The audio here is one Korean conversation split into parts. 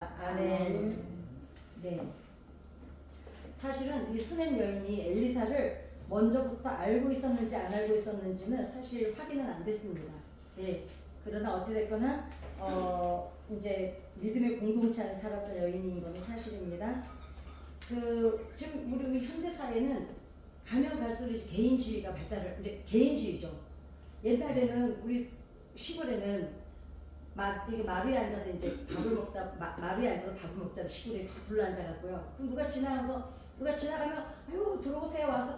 아멘. 네. 사실은 이 수넴 여인이 엘리사를 먼저부터 알고 있었는지 안 알고 있었는지는 사실 확인은 안 됐습니다. 네. 그러나 어찌됐거나 이제 믿음의 공동체 안에 살았던 여인인 건 사실입니다. 지금 우리 현대 사회는 가면 갈수록 이제 개인주의가 발달을 이제 개인주의죠. 옛날에는 우리 시골에는 이게 마루에 앉아서 이제 밥을 먹다 마루에 앉아서 밥을 먹자 시골에 둘러 앉아갖고요. 그럼 누가 지나가면 아유 들어오세요 와서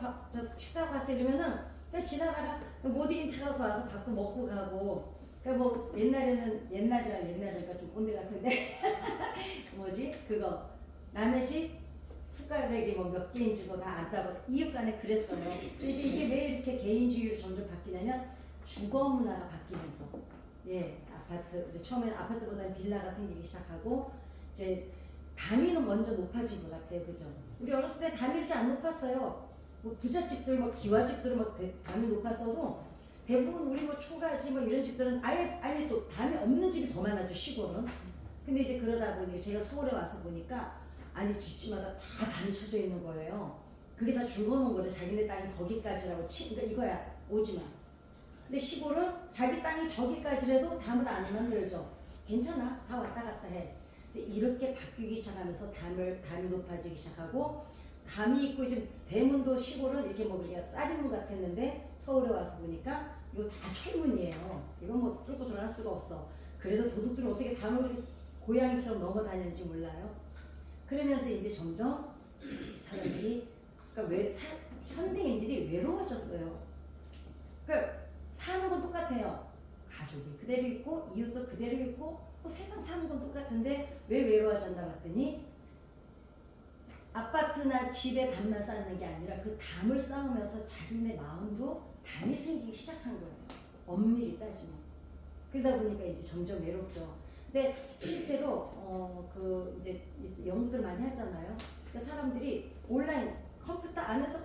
식사하고 가세요 이러면은 그냥 지나가가 못 이긴 차가서 와서 밥도 먹고 가고. 그러니까 뭐 옛날이니까 좀 꼰대 같은데 그거 남의 집 숟가락이 뭐 몇 개인 줄도 다 안다고 이웃간에 그랬어요. 근데 이제 이게 왜 이렇게 개인주의로 점점 바뀌냐면 주거 문화가 바뀌면서 아파트 이제 처음에는 아파트보다는 빌라가 생기기 시작하고 이제 단위는 먼저 높아진 것 같아요, 그죠? 우리 어렸을 때 단위 이렇게 안 높았어요. 뭐 부잣집들, 뭐 기와집들은 뭐 단위 높았어도 대부분 우리 뭐 초가집 뭐 이런 집들은 아예 또 단위 없는 집이 더 많았죠, 시골은. 근데 이제 그러다 보니 제가 서울에 와서 보니까 아니 집집마다 다 단위 쳐져 있는 거예요. 그게 다 줄거놓은 거래. 자기네 땅이 거기까지라고 그러니까 이거야 오지마. 근데 시골은 자기 땅이 저기까지라도 담을 안 만들죠. 괜찮아, 다 왔다 갔다 해. 이제 이렇게 바뀌기 시작하면서 담이 높아지기 시작하고 담이 있고 이제 대문도 시골은 이렇게 뭐 그냥 쌀이문 같았는데 서울에 와서 보니까 이거 다 철문이에요. 이건 뭐 뚫고 들어갈 수가 없어. 그래도 도둑들은 어떻게 담을 고양이처럼 넘어다니는지 몰라요. 그러면서 이제 점점 사람들이 그러니까 현대인들이 외로워졌어요. 그러니까 사는 건 똑같아요. 가족이 그대로 있고 이웃도 그대로 있고 세상 사는 건 똑같은데 왜 외로워진다 봤더니 아파트나 집에 담만 쌓는 게 아니라 그 담을 쌓으면서 자기네 마음도 담이 생기기 시작한 거예요. 엄밀히 따지면. 그러다 보니까 이제 점점 외롭죠. 근데 실제로 이제 연구들 많이 하잖아요. 그러니까 사람들이 온라인 컴퓨터 안에서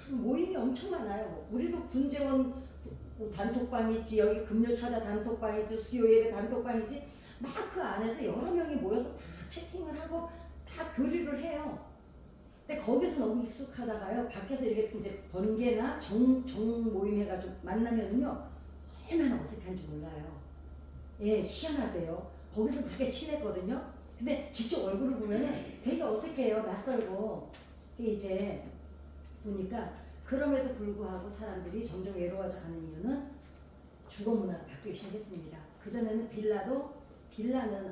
모임이 엄청 많아요. 우리도 군재원 단톡방 있지, 여기 금요차다 단톡방 있지, 수요일에 단톡방이지, 막 그 안에서 여러 명이 모여서 다 채팅을 하고 다 교류를 해요. 근데 거기서 너무 익숙하다가요, 밖에서 이렇게 이제 번개나 정 모임 해가지고 만나면은요, 얼마나 어색한지 몰라요. 예, 희한하대요. 거기서 그렇게 친했거든요. 근데 직접 얼굴을 보면은 되게 어색해요, 낯설고. 이제 보니까 그럼에도 불구하고 사람들이 점점 외로워져 가는 이유는 주거 문화가 바뀌기 시작했습니다. 그전에는 빌라는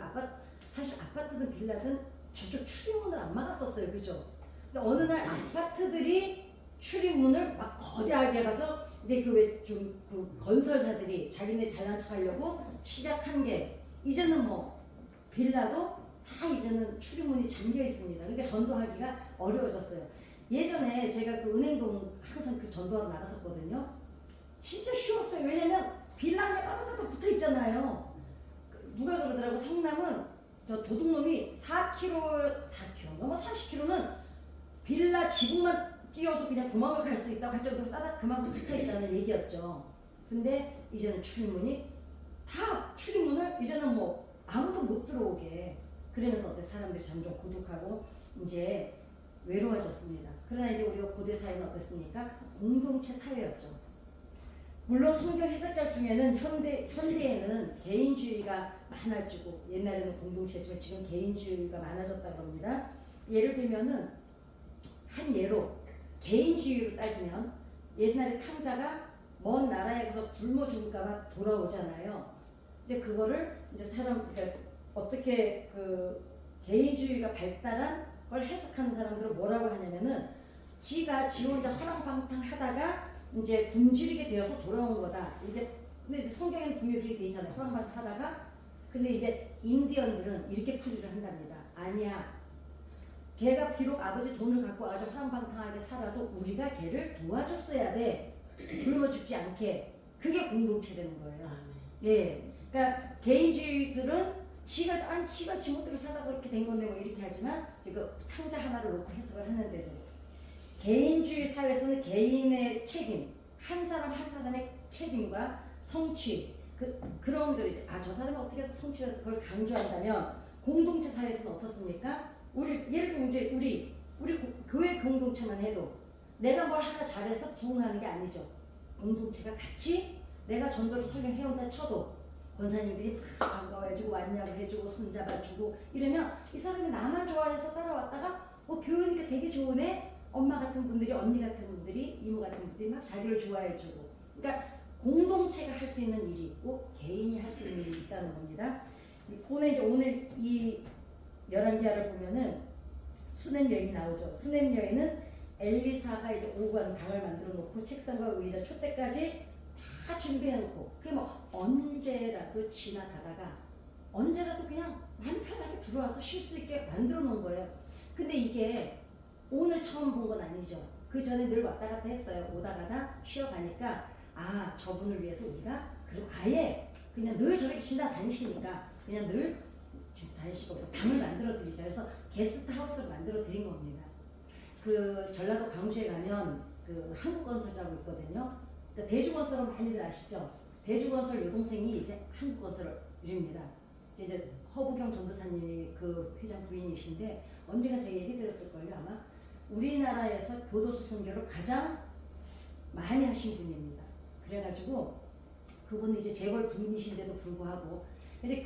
사실 아파트든 빌라든 저쪽 출입문을 안 막았었어요. 그죠? 근데 어느 날 아파트들이 출입문을 막 거대하게 가서 이제 그 건설사들이 자기네 잘난 척 하려고 시작한 게 이제는 뭐 빌라도 다 이제는 출입문이 잠겨 있습니다. 그러니까 전도하기가 어려워졌어요. 예전에 제가 그 은행동 항상 그 전도하러 나갔었거든요. 진짜 쉬웠어요. 왜냐면 빌라에 따뜻하게 붙어 있잖아요. 누가 그러더라고. 성남은 저 도둑놈이 4km, 넘어 30km는 빌라 지붕만 뛰어도 그냥 도망을 갈 수 있다고 할 정도로 따닥 그만큼 붙어 있다는 얘기였죠. 근데 이제는 출입문을 이제는 뭐 아무도 못 들어오게. 그러면서 어때 사람들이 점점 고독하고 이제 외로워졌습니다. 그러나 이제 우리가 고대 사회는 어땠습니까? 공동체 사회였죠. 물론 성경 해석자 중에는 현대에는 개인주의가 많아지고 옛날에는 공동체지만 지금 개인주의가 많아졌다고 합니다. 예를 들면은 한 예로 개인주의로 따지면 옛날에 탕자가 먼 나라에 가서 굶어 죽을까봐 돌아오잖아요. 이제 그거를 이제 그러니까 어떻게 그 개인주의가 발달한 걸 해석하는 사람들은 뭐라고 하냐면은 지 혼자 허랑방탕 하다가 이제 굶주리게 되어서 돌아온 거다. 이게 근데 이제 성경에는 분명히 그렇게 돼 있잖아요. 허랑방탕 하다가 근데 이제 인디언들은 이렇게 풀이를 한답니다. 아니야. 걔가 비록 아버지 돈을 갖고 아주 허랑방탕하게 살아도 우리가 걔를 도와줬어야 돼. 굶어 죽지 않게. 그게 공동체 되는 거예요. 예. 그러니까 개인주의들은 지가 지멋대로 살다가 그렇게 된 건데 뭐 이렇게 하지만 지금 탕자 하나를 놓고 해석을 하는데도 개인주의 사회에서는 개인의 책임, 한 사람의 책임과 성취 그런 것들이 저 사람이 어떻게 해서 성취해서 그걸 강조한다면 공동체 사회에서는 어떻습니까? 우리 예를 들면 이제 우리 교회 공동체만 해도 내가 뭘 하나 잘해서 부흥하는 게 아니죠. 공동체가 같이 내가 전도를 설명해온다 쳐도 권사님들이 막 반가워해주고 왔냐고 해주고 손잡아주고 이러면 이 사람이 나만 좋아해서 따라왔다가 교회니까 되게 좋으네. 엄마 같은 분들이, 언니 같은 분들이, 이모 같은 분들이 막 자기를 좋아해주고. 그러니까 공동체가 할 수 있는 일이 있고 개인이 할 수 있는 일이 있다는 겁니다. 오늘 이 열왕기하를 보면은 수넴 여인이 나오죠. 수넴 여인은 엘리사가 이제 오간 방을 만들어 놓고 책상과 의자, 촛대까지 다 준비해 놓고 그게 뭐 언제라도 지나가다가 언제라도 그냥 마음 편하게 들어와서 쉴 수 있게 만들어 놓은 거예요. 근데 이게 오늘 처음 본 건 아니죠. 그 전에 늘 왔다 갔다 했어요. 오다 가다 쉬어가니까 저분을 위해서 우리가 그럼 아예 그냥 늘 저렇게 지나다니시니까 그냥 늘 지나다니시고 방을 만들어 드리자. 그래서 게스트 하우스를 만들어 드린 겁니다. 그 전라도 광주에 가면 그 한국건설이라고 있거든요. 그러니까 대주건설은 많이들 아시죠? 대주건설 여동생이 이제 한국건설입니다. 이제 허부경 전도사님이 그 회장 부인이신데 언젠가 제가 얘기 드렸을걸요 아마. 우리나라에서 교도소 선교를 가장 많이 하신 분입니다. 그래가지고 그분은 이제 재벌 부인이신데도 불구하고 근데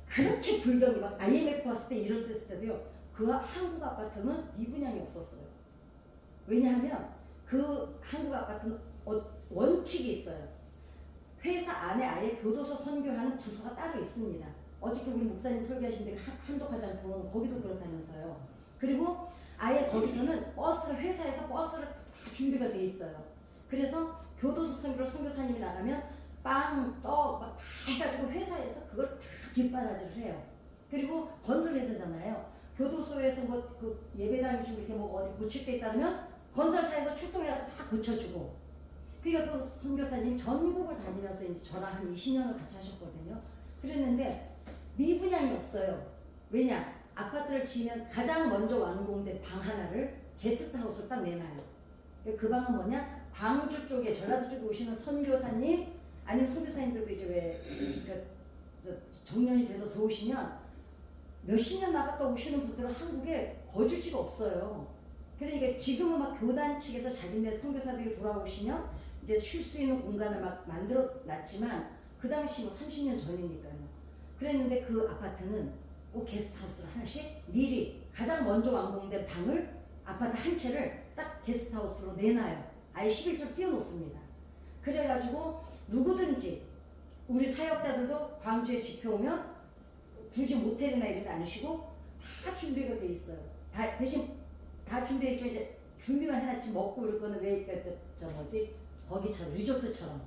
그렇게 불경이 막 IMF 왔을 때 이랬을 때도요 그 한국 아파트는 미분양이 없었어요. 왜냐하면 그 한국 아파트는 원칙이 있어요. 회사 안에 아예 교도소 선교하는 부서가 따로 있습니다. 어저께 우리 목사님 설교하신 데 한독화장품 거기도 그렇다면서요. 그리고 아예 거기서는 버스가 회사에서 버스를 다 준비가 돼 있어요. 그래서 교도소 선교로 선교사님이 나가면 빵, 떡 막 다 해가지고 회사에서 그걸 다 뒷바라지를 해요. 그리고 건설회사잖아요. 교도소에서 그 예배당이 좀 이렇게 뭐 어디 고칠 게 있다면 건설사에서 출동해가지고 다 고쳐주고. 그러니까 그 선교사님이 전국을 다니면서 이제 저랑 한 20년을 같이 하셨거든요. 그랬는데 미분양이 없어요. 왜냐? 아파트를 지으면 가장 먼저 완공된 방 하나를 게스트하우스로 딱 내놔요. 그 방은 뭐냐? 광주 쪽에 전라도 쪽에 오시는 선교사님 아니면 선교사님들도 이제 왜 정년이 돼서 들어오시면 몇십 년 나갔다 오시는 분들은 한국에 거주지가 없어요. 그러니까 지금은 막 교단 측에서 자기네 선교사들이 돌아오시면 이제 쉴 수 있는 공간을 막 만들어 놨지만 그 당시 뭐 30년 전이니까요. 그랬는데 그 아파트는 꼭 게스트하우스를 하나씩 미리 가장 먼저 완공된 방을 아파트 한 채를 딱 게스트하우스로 내놔요. 아예 11조 띄워놓습니다. 그래가지고 누구든지 우리 사역자들도 광주에 집회오면 굳이 모텔이나 이런 데 안 쉬고 다 준비가 돼 있어요. 대신 다 준비했죠. 이제 준비만 해놨지 먹고 그럴 거는 왜 거기처럼 리조트처럼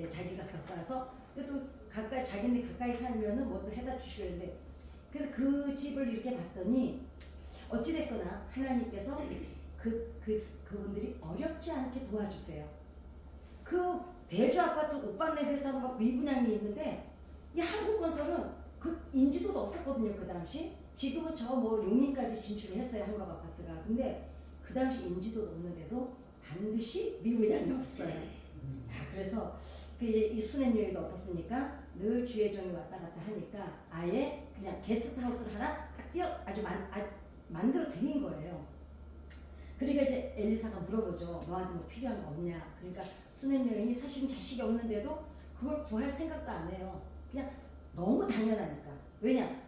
자기가 갖고 와서 그래도 가까이 자기네 가까이 살면은 뭐 또 해다 주시는데 그래서 그 집을 이렇게 봤더니 어찌됐거나 하나님께서 그분들이 어렵지 않게 도와주세요. 그 대주 아파트 오빠네 회사가 막 미분양이 있는데 이 한국건설은 그 인지도도 없었거든요. 그 당시. 지금은 저 뭐 용인까지 진출을 했어요. 한국 아파트가. 근데 그 당시 인지도도 없는데도 반드시 미분양이 없어요. 그래서 이 수넴 여인도 어떻습니까? 늘 주의 종이 왔다 갔다 하니까 아예 그냥 게스트하우스를 하나 딱 만들어 드린 거예요. 그러니까 이제 엘리사가 물어보죠. 너한테 뭐 필요한 거 없냐? 그러니까 수넴 여인이 사실은 자식이 없는데도 그걸 구할 생각도 안 해요. 그냥 너무 당연하니까. 왜냐?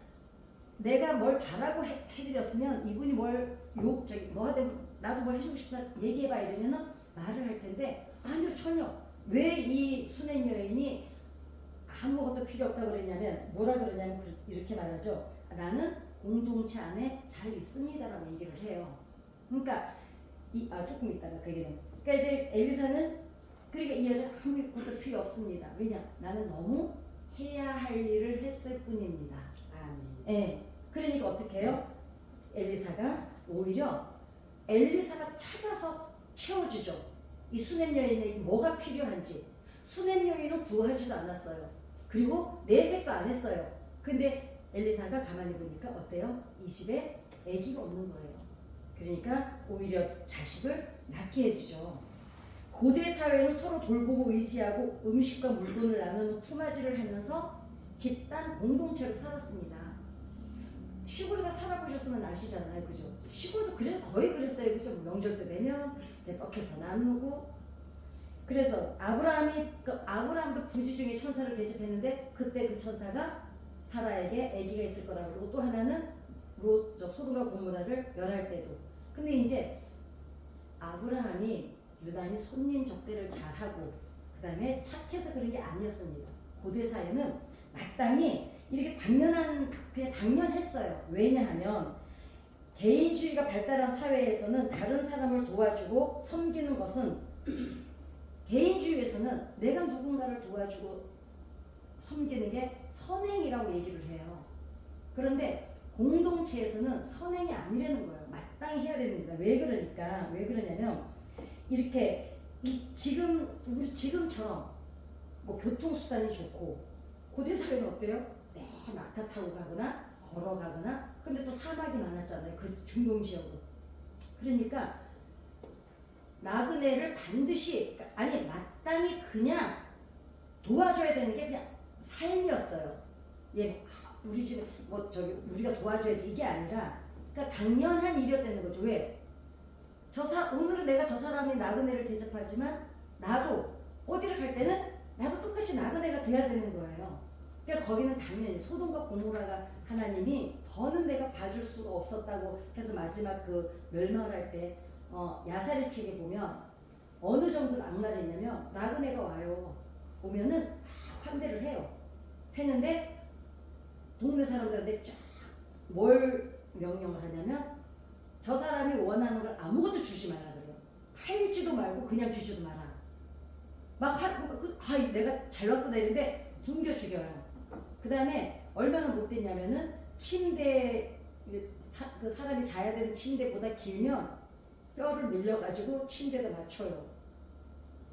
내가 뭘 바라고 해드렸으면 이분이 너한테 나도 뭘 해주고 싶다 얘기해봐 이러면은 말을 할 텐데 아니요 전혀. 왜 이 수넴 여인이 아무것도 필요 없다고 그랬냐면 뭐라 그러냐면 이렇게 말하죠. 나는 공동체 안에 잘 있습니다라고 얘기를 해요. 그러니까 조금 있다가 그 얘기는. 그러니까 이제 엘리사는 그러니까 이 여자 아무것도 필요 없습니다. 왜냐? 나는 너무 해야 할 일을 했을 뿐입니다. 예. 그러니까 어떻게 해요? 엘리사가 오히려 엘리사가 찾아서 채워주죠. 이 수넴 여인에게 뭐가 필요한지. 수넴 여인은 구하지도 않았어요. 그리고 내색도 안 했어요. 근데 엘리사가 가만히 보니까 어때요? 이 집에 아기가 없는 거예요. 그러니까 오히려 자식을 낳게 해주죠. 고대 사회는 서로 돌보고 의지하고 음식과 물건을 나누는 품앗이를 하면서 집단 공동체로 살았습니다. 시골에서 살아보셨으면 아시잖아요, 그죠? 시골도 그래 거의 그랬어요, 그죠? 명절 때 되면 떡해서 나누고. 그래서 아브라함도 부지 중에 천사를 대접했는데 그때 그 천사가 사라에게 아기가 있을 거라고 그러고, 또 하나는 소돔과 고모라를 멸할 때도. 근데 이제 아브라함이 유난히 손님 접대를 잘하고 그 다음에 착해서 그런 게 아니었습니다. 고대 사회는 마땅히 이렇게 그냥 당연했어요. 왜냐하면 개인주의가 발달한 사회에서는 다른 사람을 도와주고 섬기는 것은 개인주의에서는 내가 누군가를 도와주고 섬기는 게 선행이라고 얘기를 해요. 그런데 공동체에서는 선행이 아니라는 거예요. 마땅히 해야 됩니다. 왜 그러냐면 이렇게 우리 지금처럼 뭐 교통수단이 좋고, 고대 사회는 어때요? 막타 타고 가거나 걸어가거나, 근데 또 사막이 많았잖아요. 그 중동 지역으로. 그러니까 나그네를 반드시, 마땅히 그냥 도와줘야 되는 게 그냥 삶이었어요. 우리 집에 우리가 도와줘야지 이게 아니라, 그러니까 당연한 일이었다는 거죠. 왜? 오늘은 내가 저 사람의 나그네를 대접하지만 나도 어디를 갈 때는 나도 똑같이 나그네가 돼야 되는 거예요. 그러니까 거기는 당연히 소돔과 고모라가 하나님이 더는 내가 봐줄 수가 없었다고 해서 마지막 그 멸망을 할 때 야사리 책에 보면 어느 정도로 악랄했냐면, 나그네가 와요. 오면은 환대를 해요. 했는데 동네 사람들한테 쫙 뭘 명령을 하냐면, 저 사람이 원하는 걸 아무것도 주지 마라 그래요. 팔지도 말고 그냥 주지도 마라. 내가 잘 왔구나 이랬는데 굶겨 죽여요. 그 다음에 얼마나 못됐냐면은 그 사람이 자야 되는 침대보다 길면 뼈를 늘려가지고 침대에다 맞춰요.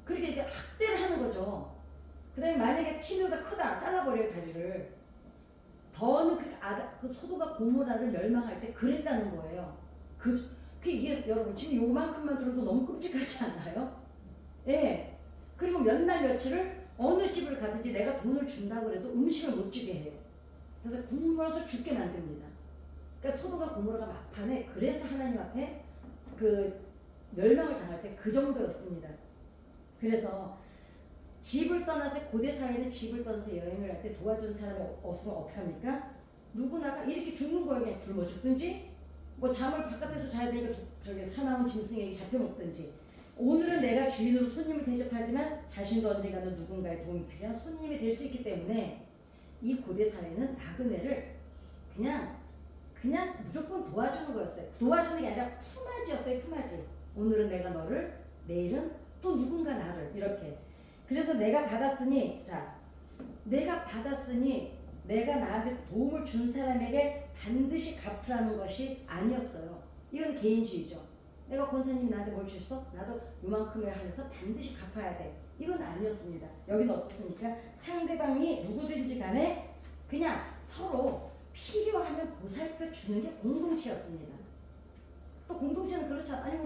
그렇게 이렇게 학대를 하는 거죠. 그 다음에 만약에 침대보다 크다, 잘라버려요, 다리를. 더는 그 소돔과 고모라를 멸망할 때 그랬다는 거예요. 이게 여러분 지금 요만큼만 들어도 너무 끔찍하지 않나요? 예. 그리고 몇 날 며칠을 어느 집을 가든지 내가 돈을 준다고 해도 음식을 못 주게 해요. 그래서 굶어서 죽게 만듭니다. 그러니까 소돔과 고모라가 막판에 그래서 하나님 앞에 그 멸망을 당할 때 그 정도였습니다. 그래서 고대 사회는 집을 떠나서 여행을 할 때 도와준 사람이 없으면 어떡합니까? 누구나가 이렇게 죽는 거예요. 그냥 굶어 죽든지, 뭐 잠을 바깥에서 자야 되니까 사나운 짐승에게 잡혀 먹든지. 오늘은 내가 주인으로 손님을 대접하지만 자신도 언젠가는 누군가의 도움이 필요한 손님이 될 수 있기 때문에 이 고대 사회는 나그네를 그냥 무조건 도와주는 거였어요. 도와주는 게 아니라 품앗이였어요. 품앗이. 오늘은 내가 너를, 내일은 또 누군가 나를, 이렇게. 그래서 내가 받았으니 내가 나한테 도움을 준 사람에게 반드시 갚으라는 것이 아니었어요. 이건 개인주의죠. 내가 권사님이 나한테 뭘 줬어? 나도 요만큼을 하면서 반드시 갚아야 돼. 이건 아니었습니다. 여기는 어떻습니까? 상대방이 누구든지 간에 그냥 서로 필요하면 보살펴 주는 게 공동체였습니다. 또 공동체는 그렇잖아요. 아니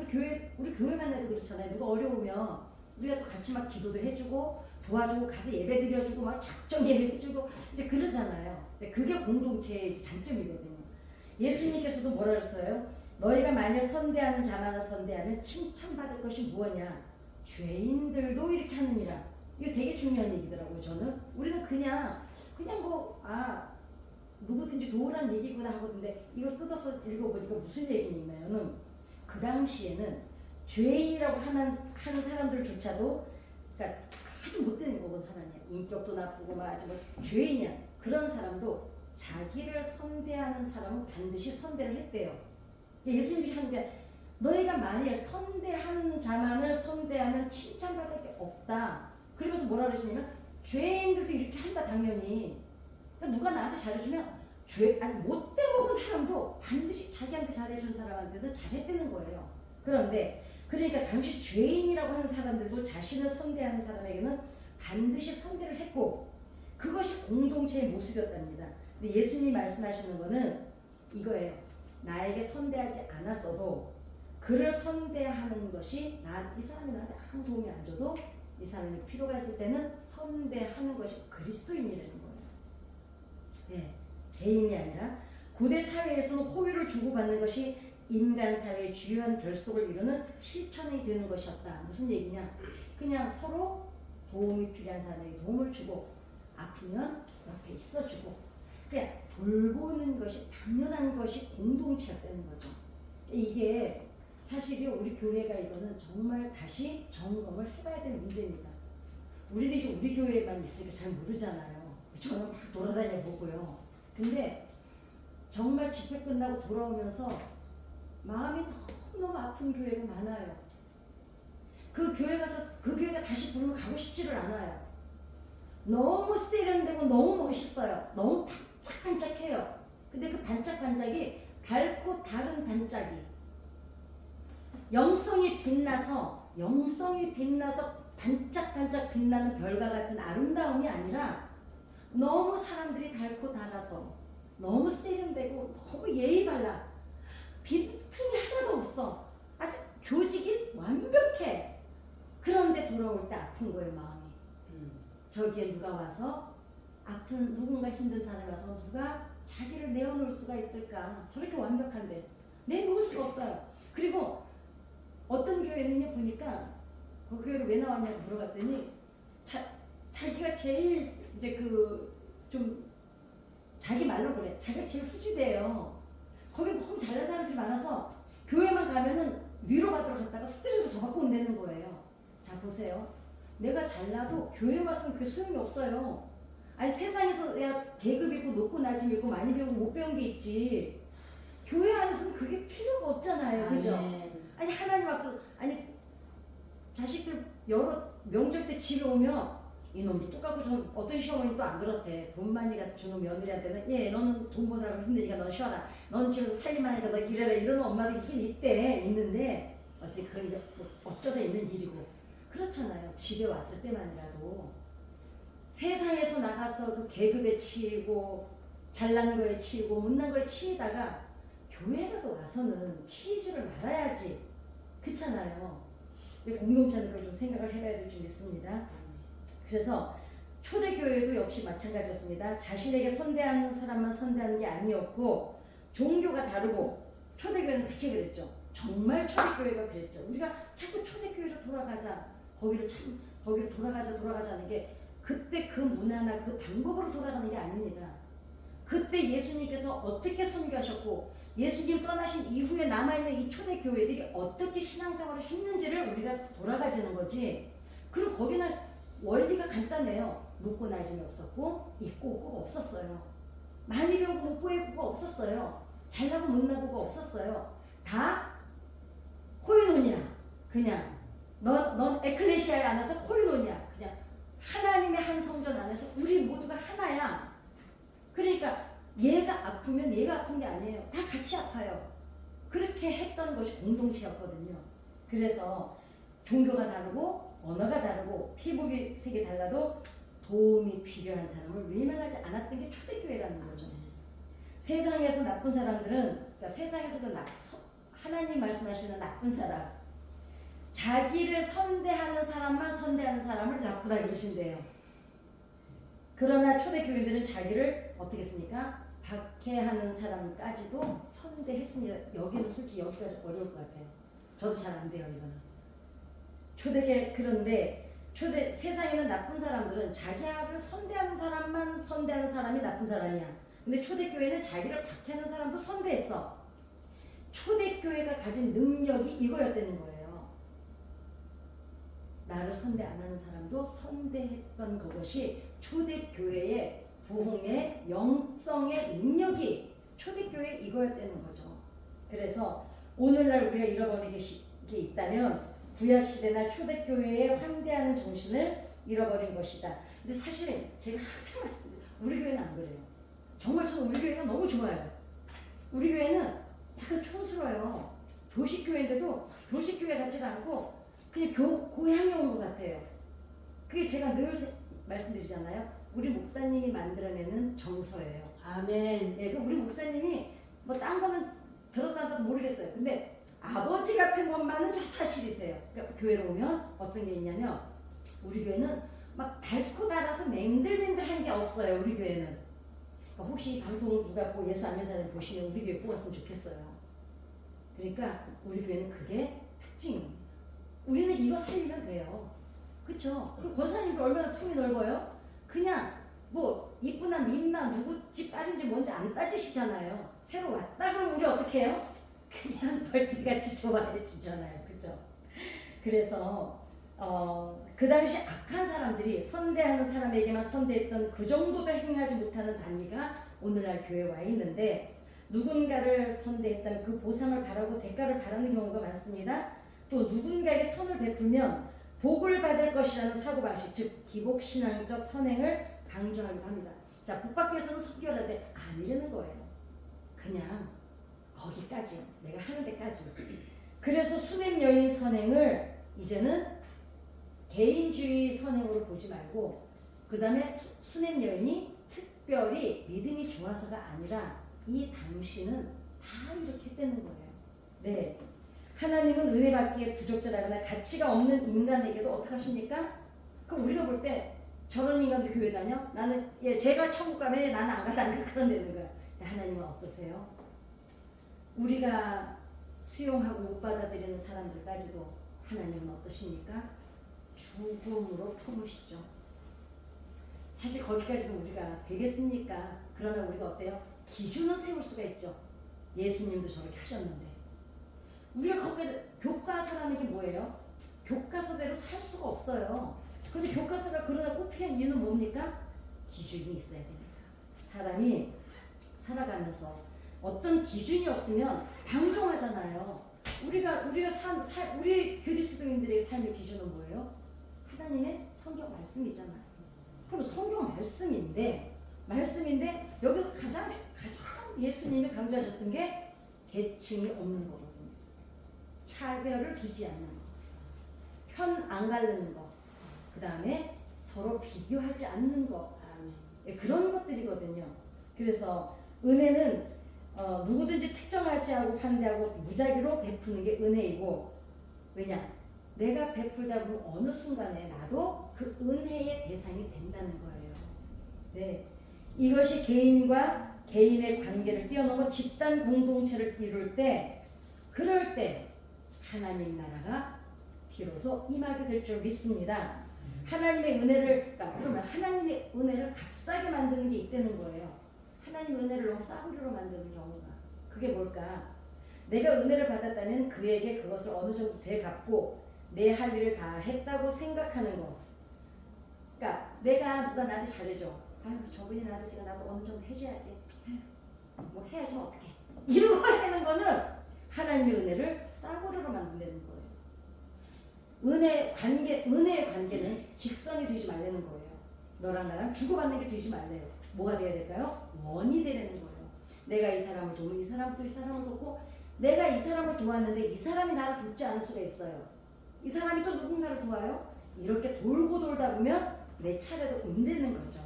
우리 교회만 해도 그렇잖아요. 누가 어려우면 우리가 또 같이 막 기도도 해주고 도와주고 가서 예배 드려주고 막 작정 예배 해주고 이제 그러잖아요. 그게 공동체의 장점이거든요. 예수님께서도 뭐라 그랬어요? 너희가 만일 선대하는 자만을 선대하면 칭찬받을 것이 무엇이냐? 죄인들도 이렇게 하느니라. 이거 되게 중요한 얘기더라고요. 저는 우리는 그냥 누구든지 도우라는 얘기구나 하거든요. 이걸 뜯어서 읽어보니까 무슨 얘기냐면, 그 당시에는 죄인이라고 하는 사람들조차도, 그러니까 아주 못된 먹은 사람이야. 인격도 나쁘고 아주 죄인이야. 그런 사람도 자기를 선대하는 사람은 반드시 선대를 했대요. 예수님이 하는데, 너희가 만일 선대하는 자만을 선대하면 칭찬받을 게 없다. 그러면서 뭐라 그러시냐면, 죄인들도 이렇게 한다 당연히. 그러니까 누가 나한테 잘해주면 못돼 먹은 사람도 반드시 자기한테 잘해준 사람한테는 잘했다는 거예요. 그러니까 당시 죄인이라고 하는 사람들도 자신을 선대하는 사람에게는 반드시 선대를 했고, 그것이 공동체의 모습이었답니다. 근데 예수님이 말씀하시는 거는 이거예요. 나에게 선대하지 않았어도 그를 선대하는 것이 이 사람이 나한테 아무 도움이 안 줘도 이 사람이 필요가 있을 때는 선대하는 것이 그리스도인이라는 거예요. 네, 개인이 아니라 고대 사회에서는 호의를 주고받는 것이 인간 사회의 주요한 결속을 이루는 실천이 되는 것이었다. 무슨 얘기냐? 그냥 서로 도움이 필요한 사람에게 도움을 주고 아프면 옆에 있어주고 그냥 돌보는 것이 당연한 것이 공동체가 되는 거죠. 이게 사실이 우리 교회가 이거는 정말 다시 점검을 해봐야 될 문제입니다. 우리도 이제 우리 교회만 있으니까 잘 모르잖아요. 저는 막 돌아다녀 보고요. 근데 정말 집회 끝나고 돌아오면서 마음이 너무너무 아픈 교회가 많아요. 그 교회 가서 그 교회가 다시 부르면 가고 싶지를 않아요. 너무 세련되고 너무 멋있어요. 너무 반짝반짝해요. 근데 그 반짝반짝이 달고 다른 반짝이 영성이 빛나서 반짝반짝 빛나는 별과 같은 아름다움이 아니라 너무 사람들이 달고 달아서 너무 세련되고 너무 예의 발라 빈틈이 하나도 없어. 아주 조직이 완벽해. 그런데 돌아올 때 아픈 거예요, 마음이. 저기에 누가 와서 아픈 누군가 힘든 사람이 와서 누가 자기를 내어놓을 수가 있을까? 저렇게 완벽한데 내놓을 수가 없어요. 그리고 어떤 교회는요 보니까 그 교회를 왜 나왔냐고 물어봤더니 자기가 제일 이제 그 좀 자기 말로 그래. 자기가 제일 후지대요. 거기 너무 잘난 사람들이 많아서 교회만 가면은 위로받으러 갔다가 스트레스 더 받고 온다는 거예요. 자 보세요. 내가 잘나도 교회 왔으면 그게 소용이 없어요. 아니 세상에서 야 계급 있고 높고 낮음 있고 많이 배우고 못 배운 게 있지. 교회 안에서는 그게 필요가 없잖아요. 그죠? 아니 하나님 앞에서 아니 자식들 여러 명절 때 집에 오면 이놈이 똑같고 저 어떤 시어머니 또 안 그렇대. 돈 많이 주는 며느리한테는 예 너는 돈 버느라고 힘드니까 넌 쉬어라. 넌 집에서 살림만 하니까 너 일해라. 이러는 엄마도 있긴 있는데 어차피 그건 이제 어쩌다 있는 일이고 그렇잖아요. 집에 왔을 때만이라도 세상에서 나가서 그 계급에 치이고 잘난 거에 치이고 못난 거에 치이다가 교회라도 와서는 치이지를 말아야지. 그렇잖아요. 공동체는 좀 생각을 해봐야 될 줄 믿습니다. 그래서 초대교회도 역시 마찬가지였습니다. 자신에게 선대하는 사람만 선대하는 게 아니었고 종교가 다르고 초대교회는 특히 그랬죠. 정말 초대교회가 그랬죠. 우리가 자꾸 초대교회로 돌아가자. 거기로 돌아가자 하는 게 그때 그 문화나 그 방법으로 돌아가는 게 아닙니다. 그때 예수님께서 어떻게 선교하셨고 예수님 떠나신 이후에 남아있는 이 초대교회들이 어떻게 신앙생활을 했는지를 우리가 돌아가자는 거지. 그리고 거기는 원리가 간단해요. 높고 낮음이 없었고 있고 없고가 없었어요. 많이 배우고 못 배우고가 없었어요. 잘나고 못나고가 없었어요. 다 코이노니아. 그냥 넌 에클레시아에 안에서 코이노니아. 그냥 하나님의 한 성전 안에서 우리 모두가 하나야. 그러니까 얘가 아프면 얘가 아픈 게 아니에요. 다 같이 아파요. 그렇게 했던 것이 공동체였거든요. 그래서 종교가 다르고 언어가 다르고 피부색이 달라도 도움이 필요한 사람을 외면하지 않았던 게 초대교회라는 거죠. 세상에서 나쁜 사람들은 그러니까 세상에서도 하나님 말씀하시는 나쁜 사람 자기를 선대하는 사람만 선대하는 사람을 나쁘다 그러신대요. 그러나 초대교회들은 자기를 어떻게 했습니까? 박해하는 사람까지도 선대했습니다. 여기는 솔직히 여기까지 어려울 것 같아요. 저도 잘 안 돼요 이거는. 초대교회 그런데 세상에는 나쁜 사람들은 자기를 선대하는 사람만 선대하는 사람이 나쁜 사람이야. 근데 초대교회는 자기를 박해하는 사람도 선대했어. 초대교회가 가진 능력이 이거였다는 거예요. 나를 선대 안 하는 사람도 선대했던 그것이 초대교회의 부흥의 영성의 능력이 초대교회 이거였다는 거죠. 그래서 오늘날 우리가 잃어버린 게 있다면 구약시대나 초대교회의 환대하는 정신을 잃어버린 것이다. 근데 사실 제가 항상 말씀드려요. 우리 교회는 안 그래요. 정말 저는 우리 교회가 너무 좋아요. 우리 교회는 약간 촌스러워요. 도시교회인데도 도시교회 같지가 않고 그냥 고향에 온 것 같아요. 그게 제가 늘 말씀드리잖아요. 우리 목사님이 만들어내는 정서예요. 아멘. 예, 우리 목사님이 뭐 딴 거는 들었다도 모르겠어요. 근데 아버지 같은 것만은 사실이세요. 그러니까 교회로 오면 어떤 게 있냐면 우리 교회는 막 닳고 달아서 맹들맹들한 게 없어요. 우리 교회는 혹시 이 방송을 누가 예수 안 믿는 사람이 보시면 우리 교회 꼭 왔으면 좋겠어요. 그러니까 우리 교회는 그게 특징입니다. 우리는 이거 살리면 돼요. 그쵸? 그리고 권사님도 얼마나 품이 넓어요? 그냥 뭐 이쁘나 밉나 누구 집 딸인지 뭔지 안 따지시잖아요. 새로 왔다 그러면 우리 어떻게 해요? 그냥 벌떼같이 좋아해 주잖아요. 그죠? 그래서 그 당시 악한 사람들이 선대하는 사람에게만 선대했던 그 정도도 행하지 못하는 단위가 오늘날 교회에 와 있는데, 누군가를 선대했다면 그 보상을 바라고 대가를 바라는 경우가 많습니다. 또 누군가에게 선을 베풀면 복을 받을 것이라는 사고방식, 즉 기복신앙적 선행을 강조하기도 합니다. 자, 복 받기 위해서는 선교하되 아니라는 거예요. 그냥 거기까지, 내가 하는 데까지. 그래서 수냄 여인 선행을 이제는 개인주의 선행으로 보지 말고, 그 다음에 수냄 여인이 특별히 믿음이 좋아서가 아니라 이 당신은 다 이렇게 했다는 거예요. 네. 하나님은 은혜 받기에 부적절하거나 가치가 없는 인간에게도 어떻게 하십니까? 그럼 우리가 볼 때 저런 인간도 교회 다녀? 나는 제가 천국 가면 나는 안 가다는 그런 데는 거야. 하나님은 어떠세요? 우리가 수용하고 못 받아들이는 사람들까지도 하나님은 어떠십니까? 죽음으로 터무시죠. 사실 거기까지도 우리가 되겠습니까? 그러나 우리가 어때요? 기준은 세울 수가 있죠. 예수님도 저렇게 하셨는데. 우리가 거기까지, 교과서라는 게 뭐예요? 교과서대로 살 수가 없어요. 근데 교과서가 그러나 꼭 필요한 이유는 뭡니까? 기준이 있어야 됩니다. 사람이 살아가면서 어떤 기준이 없으면 방종하잖아요. 우리 그리스도인들의 삶의 기준은 뭐예요? 하나님의 성경 말씀이잖아요. 그럼 성경 말씀인데 여기서 가장 예수님이 강조하셨던 게 계층이 없는 거거든요. 차별을 두지 않는 거, 편 안 가르는 거, 그 다음에 서로 비교하지 않는 거, 그런 것들이거든요. 그래서 은혜는 누구든지 특정하지 않고 반대하고 무작위로 베푸는 게 은혜이고, 왜냐? 내가 베풀다 보면 어느 순간에 나도 그 은혜의 대상이 된다는 거예요. 네, 이것이 개인과 개인의 관계를 뛰어넘어 집단 공동체를 이룰 때, 그럴 때 하나님 나라가 비로소 임하게 될 줄 믿습니다. 하나님의 은혜를, 그러면 하나님의 은혜를 값싸게 만드는 게 있다는 거예요. 하나님의 은혜를 너무 싸구려로 만드는 경우가. 그게 뭘까? 내가 은혜를 받았다면 그에게 그것을 어느 정도 되갚고 내 할 일을 다 했다고 생각하는 거. 그러니까 누가 나한테 잘해줘. 아유, 저분이 나한테 지금 나도 어느 정도 해줘야지. 뭐 해야지 어떡해. 이러고 하는 거는 하나님의 은혜를 싸구려로 만든다는 거예요. 은혜의 관계는 직선이 되지 말라는 거예요. 너랑 나랑 주고받는 게 되지 말래요. 뭐가 돼야 될까요? 원이 되라는 거예요. 내가 이 사람을 도우면 이 사람도 이 사람을 돕고, 내가 이 사람을 도왔는데 이 사람이 나를 돕지 않을 수가 있어요. 이 사람이 또 누군가를 도와요? 이렇게 돌고 돌다 보면 내 차례도 온다는 거죠.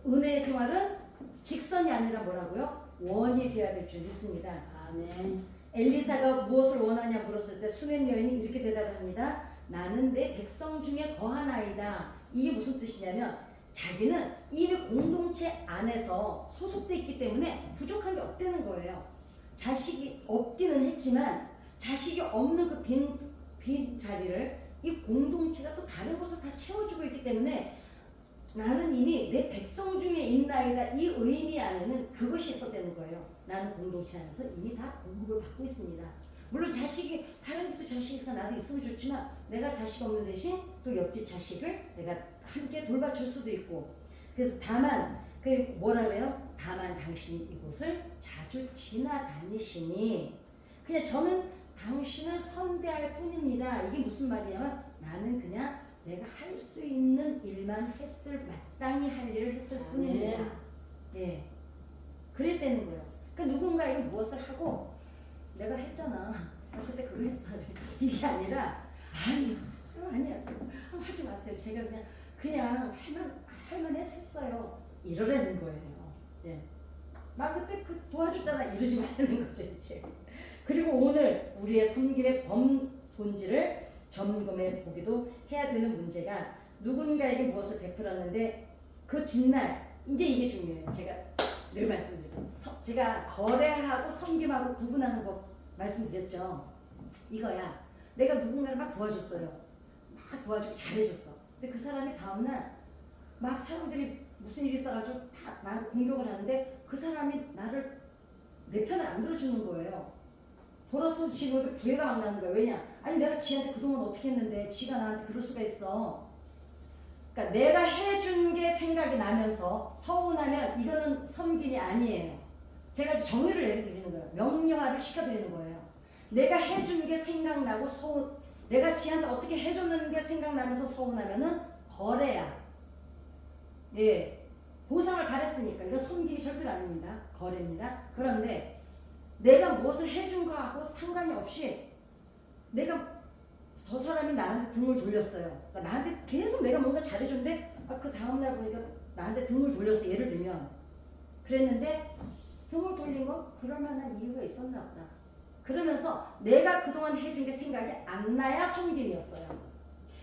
은혜의 생활은 직선이 아니라 뭐라고요? 원이 되어야 될 줄 믿습니다. 아멘. 엘리사가 무엇을 원하냐 물었을 때 수냄 여인이 이렇게 대답합니다. 나는 내 백성 중에 거하나이다. 이게 무슨 뜻이냐면, 자기는 이미 공동체 안에서 소속돼 있기 때문에 부족한 게 없다는 거예요. 자식이 없기는 했지만 자식이 없는 그 빈 자리를 이 공동체가 또 다른 것을 다 채워주고 있기 때문에 나는 이미 내 백성 중에 있나이다. 이 의미 안에는 그것이 있었다는 거예요. 나는 공동체 안에서 이미 다 공급을 받고 있습니다. 물론 다른 집도 자식이 있으니까 나도 있으면 좋지만, 내가 자식 없는 대신 또 옆집 자식을 내가 함께 돌봐줄 수도 있고. 그래서 다만 뭐라 그래요? 다만 당신이 이곳을 자주 지나다니시니 그냥 저는 당신을 선대할 뿐입니다. 이게 무슨 말이냐면, 나는 그냥 내가 할 수 있는 일만 마땅히 할 일을 했을 뿐입니다. 예, 그랬다는 거예요. 그러니까 누군가에게 무엇을 하고 내가 했잖아. 그때 그거 했어. 이게 아니라 아니야. 하지 마세요. 제가 그냥 할만해서 했어요. 이러라는 거예요. 예. 나 그때 도와줬잖아. 이러지 말라는 거죠, 이제. 그리고 오늘 우리의 섬김의 본질을 점검해 보기도 해야 되는 문제가, 누군가에게 무엇을 베풀었는데 그 뒷날, 이제 이게 중요해요. 제가 이런 말씀드리고 제가 거래하고 섬김하고 구분하는 거 말씀드렸죠. 이거야. 내가 누군가를 막 도와줬어요. 막 도와주고 잘해줬어. 근데 그 사람이 다음날 막 사람들이 무슨 일이 있어가지고 다 나한테 공격을 하는데 그 사람이 내 편을 안 들어주는 거예요. 돌아서서 지금 부해가 막 나는 거예요. 왜냐? 아니 내가 지한테 그동안 어떻게 했는데 지가 나한테 그럴 수가 있어. 그러니까 내가 해준 게 생각이 나면서 서운하면 이거는 섬김이 아니에요. 제가 정의를 내려드리는 거예요. 명료화를 시켜드리는 거예요. 내가 해준 게 생각나고 내가 지한테 어떻게 해줬는 게 생각나면서 서운하면은 거래야. 예, 보상을 바랬으니까 이건 섬김이 절대로 아닙니다. 거래입니다. 그런데 내가 무엇을 해준 거하고 상관이 없이 내가 저 사람이 나한테 등을 돌렸어요. 그러니까 나한테 계속 내가 뭔가 잘해줬는데 그 다음날 보니까 나한테 등을 돌렸어. 예를 들면 그랬는데 등을 돌린 건 그럴 만한 이유가 있었나 보다. 그러면서 내가 그동안 해준 게 생각이 안 나야 섬김이었어요.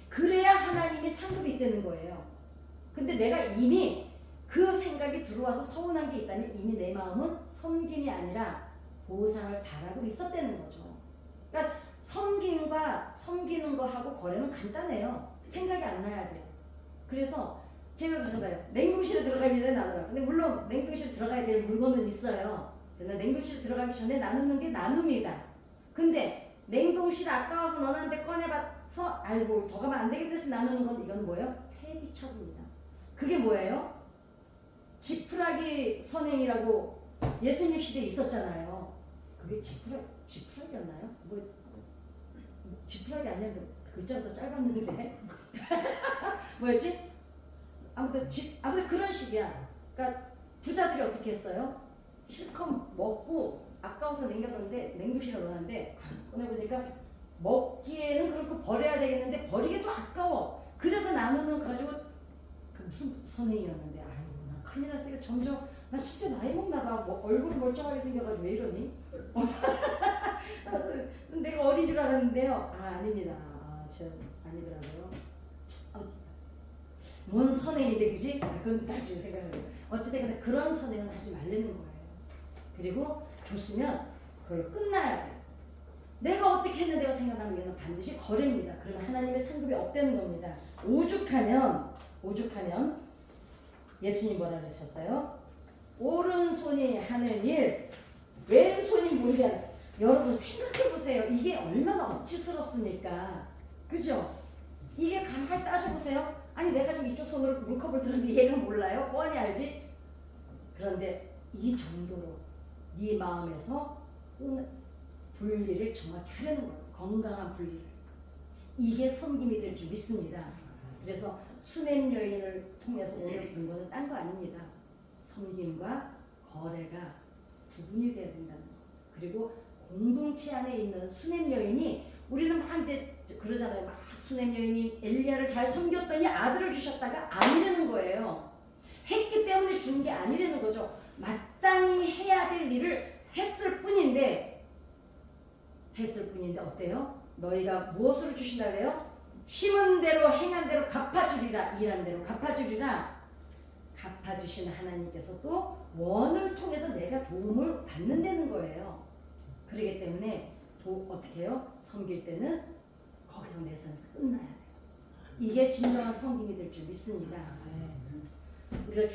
그래야 하나님이 상급이 있다는 거예요. 근데 내가 이미 그 생각이 들어와서 서운한 게 있다면 이미 내 마음은 섬김이 아니라 보상을 바라고 있었다는 거죠. 그러니까 섬김과 섬기는 거하고 거래는 간단해요. 생각이 안 나야 돼요. 그래서 제가 그러잖아요. 냉동실에 들어가기 전에 나누라. 근데 물론 냉동실에 들어가야 될 물건은 있어요. 근데 냉동실에 들어가기 전에 나누는 게 나눔이다. 근데 냉동실 아까워서 너한테 꺼내봐서 아이고 더 가면 안 되겠다 해서 나누는 건 이건 뭐예요? 폐기처분이다. 그게 뭐예요? 지푸라기 선행이라고 예수님 시대에 있었잖아요. 그게 지푸라기였나요? 지푸라기 아니야? 글자가 더 짧았는데 뭐였지? 아무튼 그런 식이야. 그러니까 부자들이 어떻게 했어요? 실컷 먹고 아까워서 남겨뒀는데 냉동실에 넣었는데 꺼내보니까 먹기에는 그렇고 버려야 되겠는데 버리기도 아까워. 그래서 나누는 가지고 무슨 선행이었는데 아이고 나 큰일 났어. 점점 나 진짜 나이 먹나 봐. 얼굴이 멀쩡하게 생겨가지고 왜 이러니? 내가 어린 줄 알았는데요. 아닙니다. 저 아니더라고요. 뭔 선행인데 그지? 그건 나중에 생각해요. 어찌됐든 그런 선행은 하지 말라는 거예요. 그리고 줬으면 그걸 끝나야 돼요. 내가 어떻게 했는데가 생각나면 이건 반드시 거래입니다. 그러면 하나님의 상급이 없다는 겁니다. 오죽하면 예수님 뭐라 그러셨어요? 오른손이 하는 일 왼손이 무리하는. 여러분 생각해보세요. 이게 얼마나 억지스럽습니까? 그죠? 이게 가만히 따져보세요. 아니 내가 지금 이쪽 손으로 물컵을 들었는데 얘가 몰라요? 뻔히 알지? 그런데 이 정도로 네 마음에서 분리를 정확히 하려는 거예요. 건강한 분리를. 이게 섬김이 될 줄 믿습니다. 그래서 수냄 여인을 통해서 오늘 본 거는 딴 거 아닙니다. 섬김과 거래가 구분이 돼야 된다는 거. 그리고 공동체 안에 있는 수냄 여인이 우리는 막 이제 그러잖아요. 막 수냄 여인이 엘리야를 잘 섬겼더니 아들을 주셨다가 아니라는 거예요. 했기 때문에 준 게 아니라는 거죠. 마땅히 해야 될 일을 했을 뿐인데 어때요? 너희가 무엇으로 주신다 그래요? 심은 대로 행한 대로 갚아주리라. 일한 대로 갚아주리라. 갚아주신 하나님께서 또 원을 통해서 내가 도움을 받는다는 거예요. 그렇기 때문에 어떻게 해요? 섬길 때는 거기서 내 선에서 끝나야 돼요. 이게 진정한 섬김이 될 줄 믿습니다. 우리가